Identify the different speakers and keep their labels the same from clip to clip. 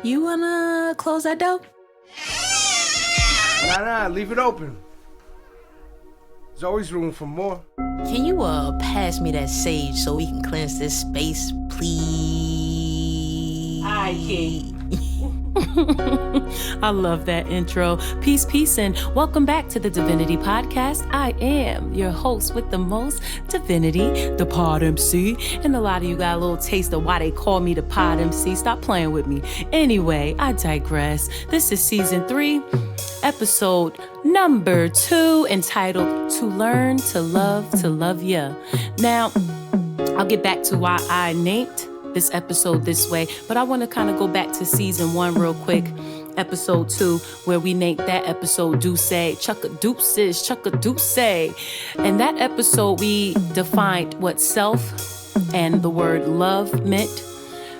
Speaker 1: You wanna close that door?
Speaker 2: Nah, leave it open. There's always room for more.
Speaker 1: Can you pass me that sage so we can cleanse this space, please?
Speaker 3: I can't. I love that intro. Peace, and welcome back to the Divinity Podcast. I am your host with the most, Divinity, the Pod MC. And a lot of you got a little taste of why they call me the Pod MC. Stop playing with me. Anyway, I digress. This is season 3, episode number 2, entitled To Learn to Love to Love Ya. Now, I'll get back to why I named this episode this way, but I want to kind of go back to season 1 real quick, episode 2, where we named that episode Deuce, Chucka-Deuce. And that episode, we defined what self and the word love meant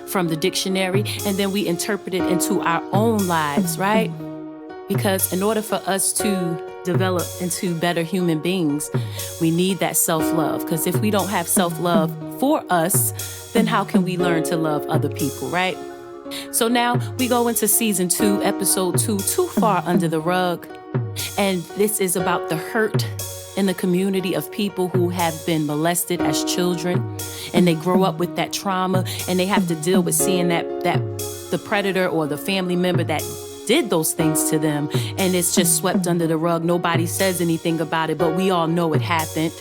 Speaker 3: from the dictionary, and then we interpreted into our own lives, right? Because in order for us to develop into better human beings, we need that self-love. Because if we don't have self-love for us, then how can we learn to love other people, right? So now we go into season 2, episode 2, Too Far Under the Rug. And this is about the hurt in the community of people who have been molested as children. And they grow up with that trauma, and they have to deal with seeing that the predator or the family member that did those things to them, and it's just swept under the rug. Nobody says anything about it, but we all know it happened.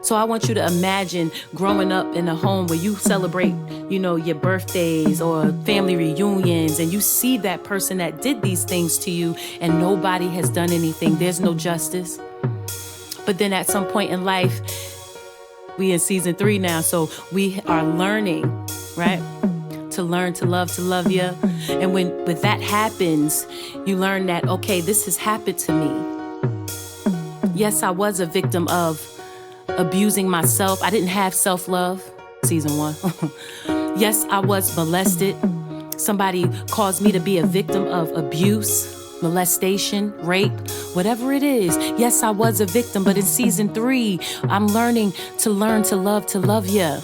Speaker 3: So I want you to imagine growing up in a home where you celebrate, your birthdays or family reunions, and you see that person that did these things to you, and nobody has done anything. There's no justice. But then at some point in life, we in season 3 now, so we are learning, right? To learn to love ya. And when that happens, you learn that, okay, this has happened to me. Yes, I was a victim of abusing myself. I didn't have self-love, season 1. Yes, I was molested. Somebody caused me to be a victim of abuse, molestation, rape, whatever it is. Yes, I was a victim, but in season 3, I'm learning to love ya.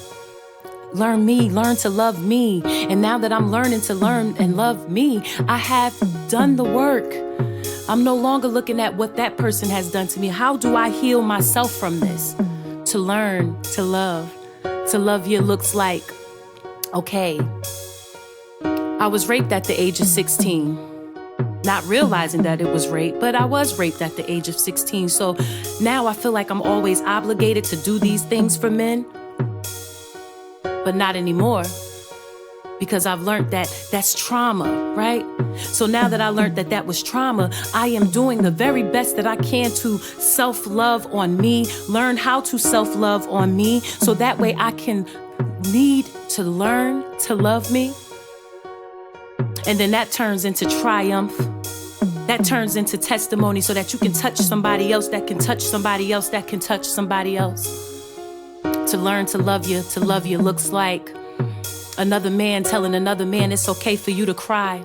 Speaker 3: Learn me, learn to love me. And now that I'm learning to learn and love me, I have done the work. I'm no longer looking at what that person has done to me. How do I heal myself from this? To learn to love you looks like, okay, I was raped at the age of 16. Not realizing that it was rape, but I was raped at the age of 16. So now I feel like I'm always obligated to do these things for men. But not anymore, because I've learned that that's trauma, right? So now that I learned that was trauma, I am doing the very best that I can to self-love on me, learn how to self-love on me, so that way I can need to learn to love me. And then that turns into triumph. That turns into testimony, so that you can touch somebody else that can touch somebody else that can touch somebody else. To learn to love you looks like another man telling another man it's okay for you to cry.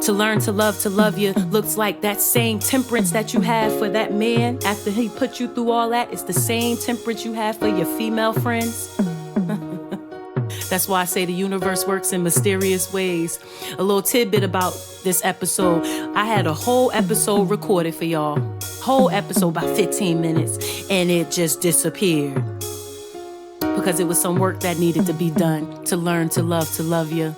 Speaker 3: To learn to love you looks like that same temperance that you have for that man after he put you through all that. It's the same temperance you have for your female friends. That's why I say the universe works in mysterious ways. A little tidbit about this episode. I had a whole episode recorded for y'all. Whole episode, about 15 minutes, and it just disappeared. Because it was some work that needed to be done to learn to love you.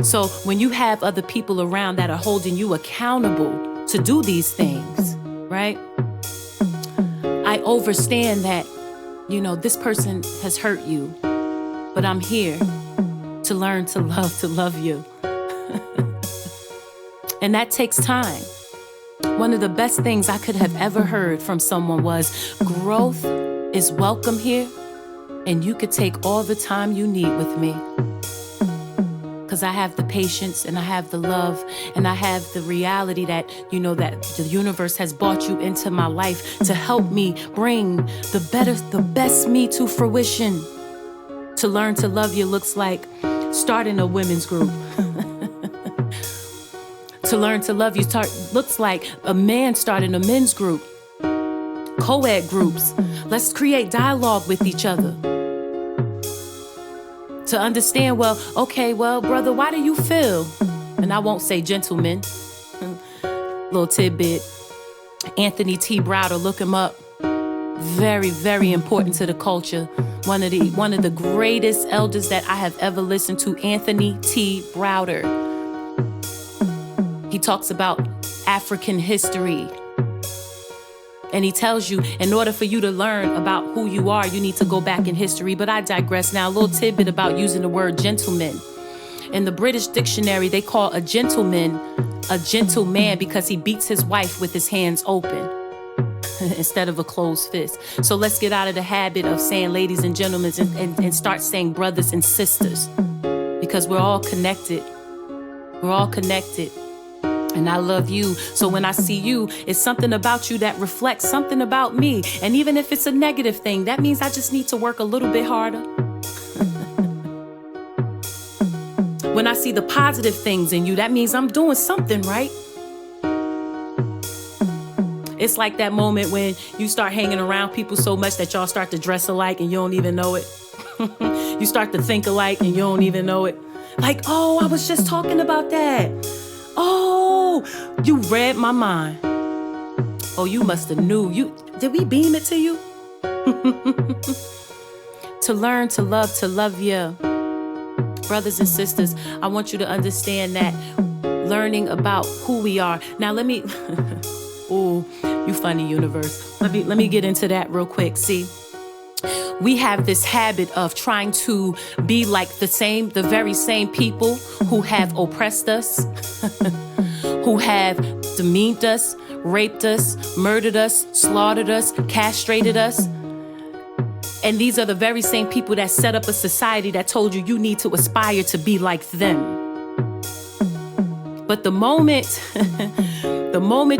Speaker 3: So when you have other people around that are holding you accountable to do these things, right? I understand that, this person has hurt you. But I'm here to learn to love you. And that takes time. One of the best things I could have ever heard from someone was, growth is welcome here, and you could take all the time you need with me. Because I have the patience, and I have the love, and I have the reality that, that the universe has brought you into my life to help me bring the best me to fruition. To learn to love you looks like starting a women's group. To learn to love you looks like a man starting a men's group. Co-ed groups. Let's create dialogue with each other. To understand, well, okay, well, brother, why do you feel? And I won't say gentleman. Little tidbit. Anthony T. Browder, look him up. Very, very important to the culture. One of the greatest elders that I have ever listened to, Anthony T. Browder. He talks about African history. And he tells you, in order for you to learn about who you are, you need to go back in history. But I digress now. A little tidbit about using the word gentleman. In the British dictionary, they call a gentleman a gentleman because he beats his wife with his hands open instead of a closed fist. So let's get out of the habit of saying ladies and gentlemen and start saying brothers and sisters, because we're all connected. We're all connected. And I love you. So when I see you, it's something about you that reflects something about me. And even if it's a negative thing, that means I just need to work a little bit harder. When I see the positive things in you, that means I'm doing something right. It's like that moment when you start hanging around people so much that y'all start to dress alike and you don't even know it. You start to think alike and you don't even know it. Like, oh, I was just talking about that. Oh, you read my mind. Oh, you must have knew. Did we beam it to you? To learn to love ya. Brothers and sisters, I want you to understand that learning about who we are. Now let me, oh, you funny universe. Let me get into that real quick. See, we have this habit of trying to be like the very same people who have oppressed us, who have demeaned us, raped us, murdered us, slaughtered us, castrated us. And these are the very same people that set up a society that told you you need to aspire to be like them. But the moment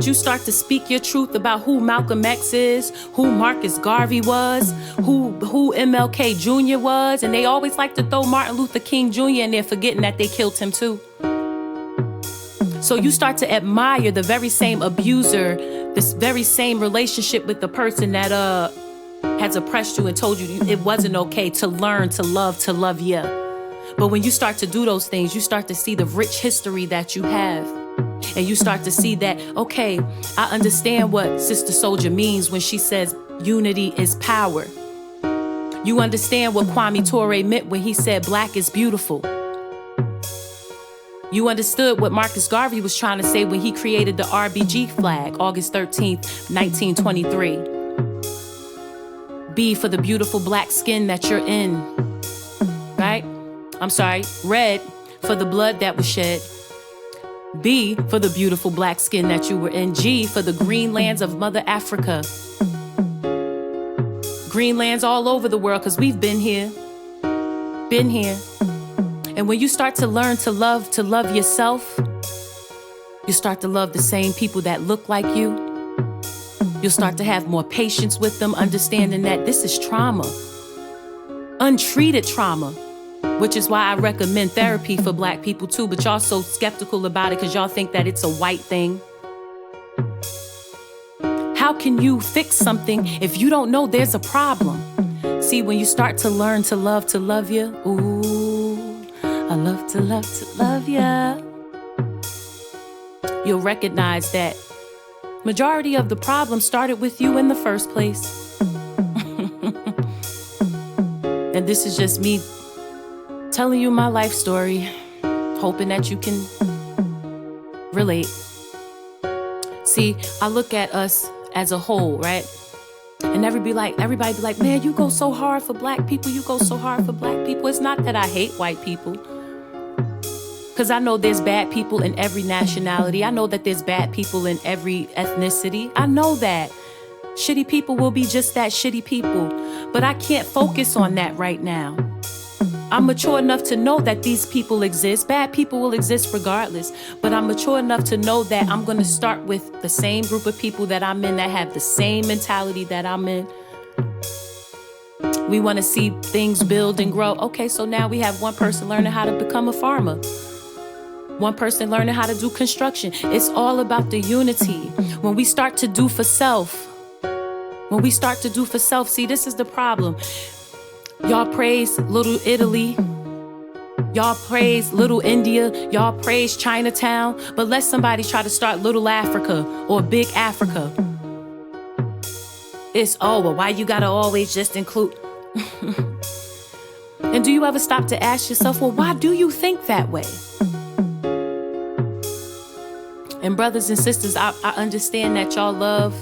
Speaker 3: you start to speak your truth about who Malcolm X is, who Marcus Garvey was, who MLK Jr. was, and they always like to throw Martin Luther King Jr. in there, forgetting that they killed him too. So you start to admire the very same abuser, this very same relationship with the person that has oppressed you and told you it wasn't okay to learn to love ya. But when you start to do those things, you start to see the rich history that you have. And you start to see that, okay, I understand what Sister Soldier means when she says unity is power. You understand what Kwame Ture meant when he said black is beautiful. You understood what Marcus Garvey was trying to say when he created the RBG flag, August 13th, 1923. B for the beautiful black skin that you're in, right? I'm sorry, red for the blood that was shed. B for the beautiful black skin that you were in. G for the green lands of Mother Africa. Green lands all over the world, because we've been here. Been here. And when you start to learn to love yourself, you start to love the same people that look like you. You'll start to have more patience with them, understanding that this is trauma. Untreated trauma. Which is why I recommend therapy for black people too, but y'all so skeptical about it because y'all think that it's a white thing. How can you fix something if you don't know there's a problem? See, when you start to learn to love ya, ooh, I love to love ya, you'll recognize that majority of the problem started with you in the first place. And this is just me telling you my life story, hoping that you can relate. See, I look at us as a whole, right? And everybody be like, man, you go so hard for black people. You go so hard for black people. It's not that I hate white people. Because I know there's bad people in every nationality. I know that there's bad people in every ethnicity. I know that. Shitty people will be just that, shitty people. But I can't focus on that right now. I'm mature enough to know that these people exist. Bad people will exist regardless. But I'm mature enough to know that I'm going to start with the same group of people that I'm in that have the same mentality that I'm in. We want to see things build and grow. Okay, so now we have one person learning how to become a farmer. One person learning how to do construction. It's all about the unity. When we start to do for self, see, this is the problem. Y'all praise Little Italy, Y'all praise Little India, y'all praise Chinatown, but let somebody try to start Little Africa or Big Africa. It's, oh, well, why you gotta always just include? And do you ever stop to ask yourself, well, why do you think that way? And brothers and sisters, I understand that y'all love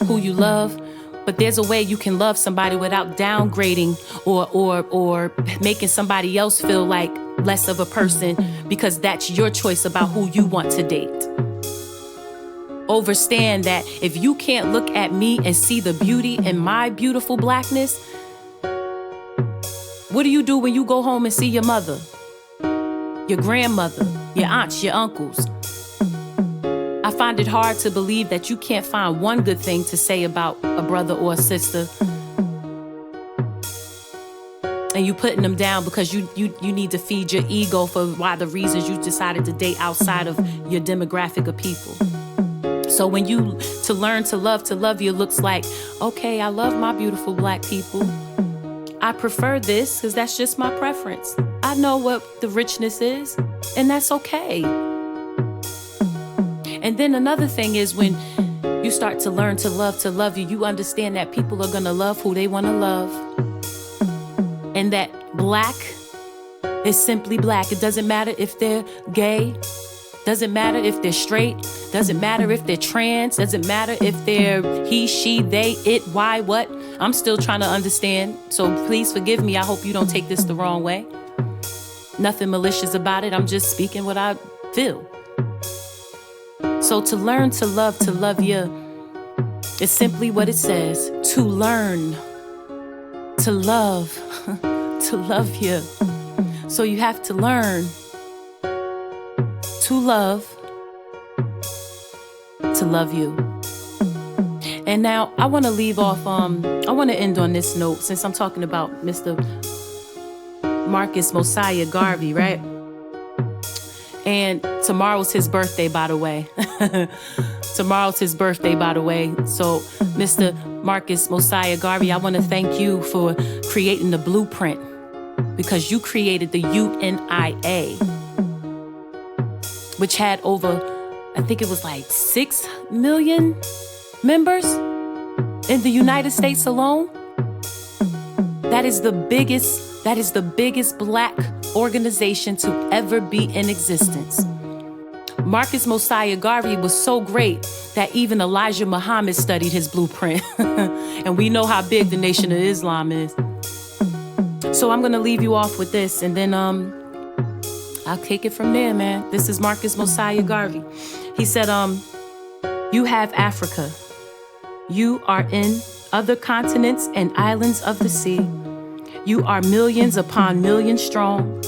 Speaker 3: who you love, but there's a way you can love somebody without downgrading or making somebody else feel like less of a person, because that's your choice about who you want to date. Understand that if you can't look at me and see the beauty in my beautiful blackness, what do you do when you go home and see your mother, your grandmother, your aunts, your uncles? I find it hard to believe that you can't find one good thing to say about a brother or a sister, and you putting them down because you need to feed your ego for why the reasons you decided to date outside of your demographic of people. So when you to learn to love you looks like, okay, I love my beautiful black people. I prefer this because that's just my preference. I know what the richness is, and that's okay. And then another thing is when you start to learn to love you, you understand that people are gonna love who they wanna love. And that black is simply black. It doesn't matter if they're gay, doesn't matter if they're straight, doesn't matter if they're trans, doesn't matter if they're he, she, they, it, why, what. I'm still trying to understand, so please forgive me. I hope you don't take this the wrong way. Nothing malicious about it. I'm just speaking what I feel. So to learn to love you, is simply what it says. To learn to love, to love you. So you have to learn to love you. And now I want to leave off, I want to end on this note, since I'm talking about Mr. Marcus Mosiah Garvey, right? And tomorrow's his birthday, by the way. Tomorrow's his birthday, by the way. So, Mr. Marcus Mosiah Garvey, I want to thank you for creating the blueprint, because you created the UNIA, which had over, I think it was like 6 million members in the United States alone. That is the biggest black organization to ever be in existence. Marcus Mosiah Garvey was so great that even Elijah Muhammad studied his blueprint. And we know how big the Nation of Islam is. So I'm gonna leave you off with this, and then I'll take it from there, man. This is Marcus Mosiah Garvey. He said, you have Africa. You are in other continents and islands of the sea. You are millions upon millions strong.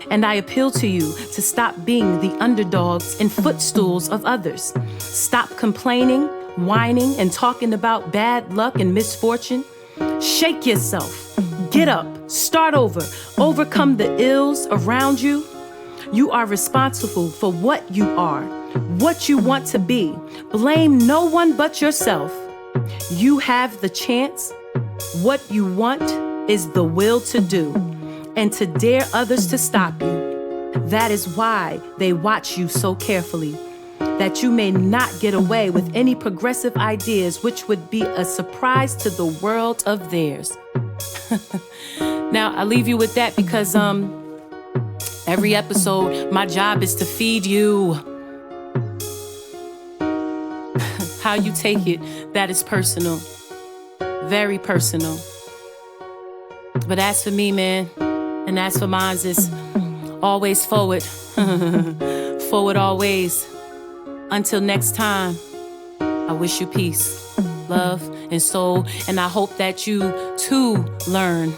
Speaker 3: And I appeal to you to stop being the underdogs and footstools of others. Stop complaining, whining, and talking about bad luck and misfortune. Shake yourself. Get up. Start over. Overcome the ills around you. You are responsible for what you are, what you want to be. Blame no one but yourself. You have the chance. What you want is the will to do, and to dare others to stop you. That is why they watch you so carefully, that you may not get away with any progressive ideas which would be a surprise to the world of theirs. Now, I leave you with that because every episode, my job is to feed you. How you take it, that is personal. Very personal. But as for me, man, and as for mine, is always forward. Forward always. Until next time, I wish you peace, love, and soul. And I hope that you, too, learn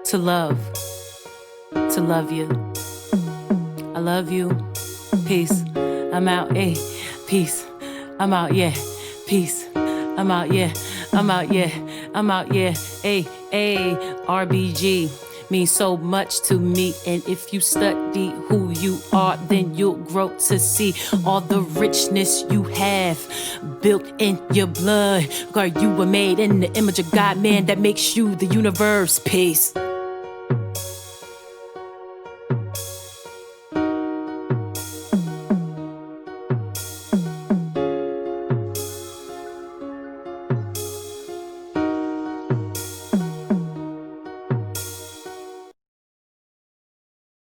Speaker 3: to love you. I love you. Peace. I'm out. Hey, peace. I'm out. Yeah. Peace. I'm out. Yeah. I'm out. Yeah. I'm out. Yeah. Hey, RBG means so much to me. And if you study who you are, then you'll grow to see all the richness you have built in your blood. God, you were made in the image of God, man, that makes you the universe. Peace.